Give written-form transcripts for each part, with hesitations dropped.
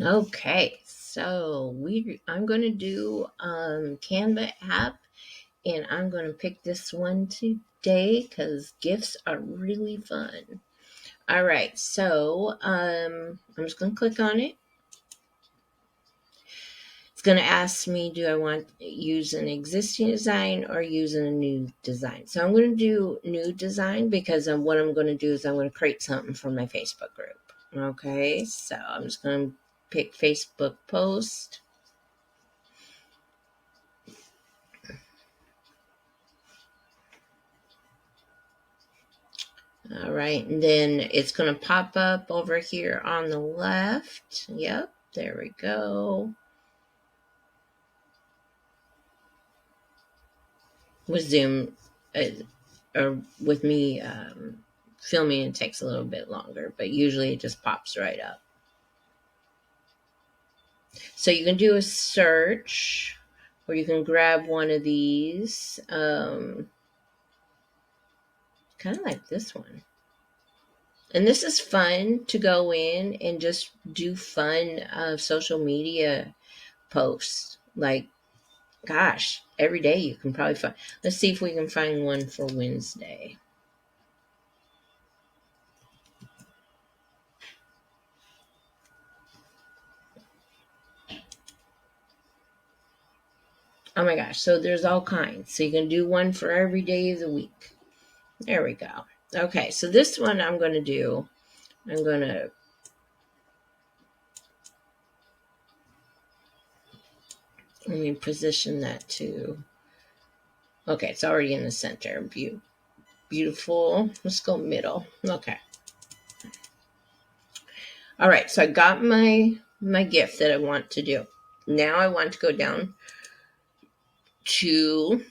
Okay, so I'm going to do Canva app, and I'm going to pick this one today because GIFs are really fun. All right, so I'm just going to click on it. It's going to ask me, do I want to use an existing design or use a new design? So I'm going to do new design because what I'm going to do is I'm going to create something for my Facebook group. Okay, so I'm just going to pick Facebook post. All right, and then it's going to pop up over here on the left. Yep, there we go. With Zoom, or with me filming, it takes a little bit longer, but usually it just pops right up. So you can do a search, or you can grab one of these, kind of like this one. And this is fun to go in and just do fun social media posts. Like, gosh, every day you can probably find. Let's see if we can find one for Wednesday. Oh my gosh, so there's all kinds. So you can do one for every day of the week. There we go. Okay, so this one I'm going to do, I'm going to let me position that to, okay, it's already in the center. Beautiful. Let's go middle. Okay. All right, so I got my GIF that I want to do. Now I want to go down to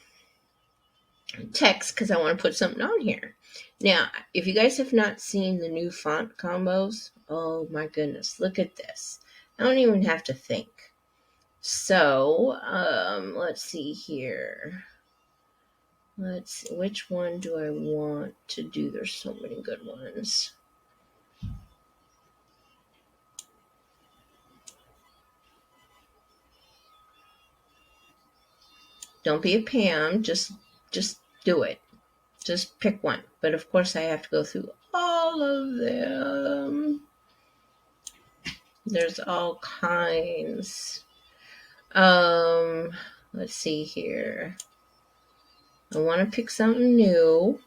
text because I want to put something on here. Now, if you guys have not seen the new font combos, oh my goodness, look at this. I don't even have to think. So, let's see here. Let's see, which one do I want to do? There's so many good ones. Don't be a Pam, just do it. Just pick one. But of course I have to go through all of them. There's all kinds. Let's see here. I want to pick something new.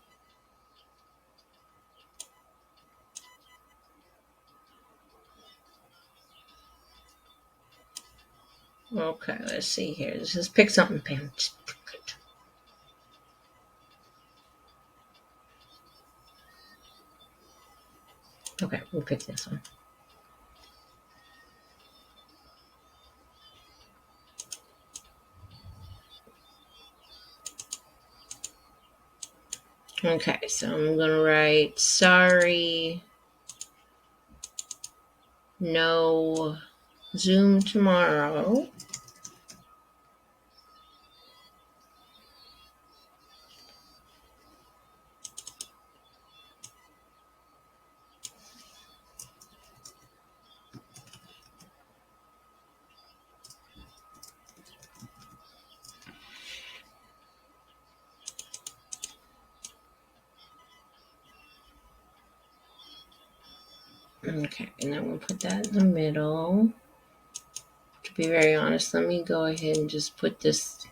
Okay, let's see here. Just pick something, Pam. Just pick it. Okay, we'll pick this one. Okay, so I'm going to write, sorry, no Zoom tomorrow. Okay, and then we'll put that in the middle. To be very honest, let me go ahead and just put this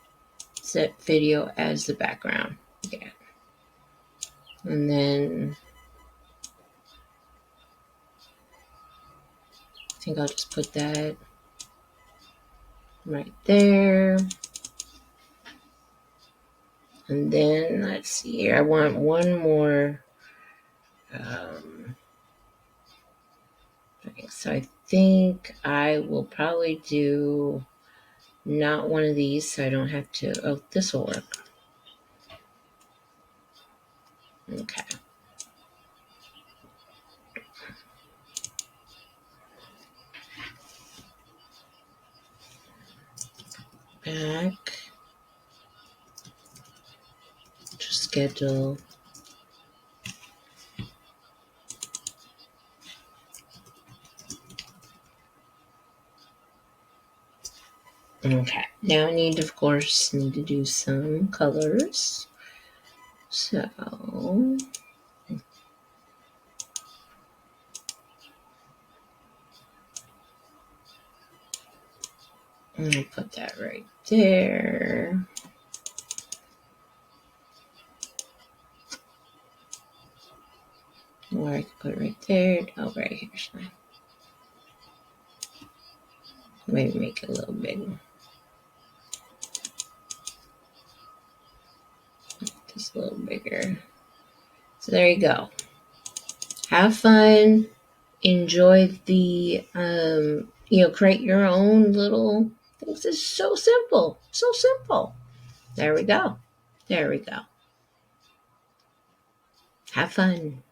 set video as the background. Yeah. And then I think I'll just put that right there. And then let's see here. I want one more thing. So I think I will probably do not one of these so I don't have to. Oh, this will work. Okay. Back to schedule. Okay, now I need, of course, to do some colors. So I'm gonna put that right there. Or I could put it right there. Oh, right here's mine. Maybe make it a little bigger. Just a little bigger. So there you go. Have fun. Enjoy the, create your own little things. It's so simple. So simple. There we go. There we go. Have fun.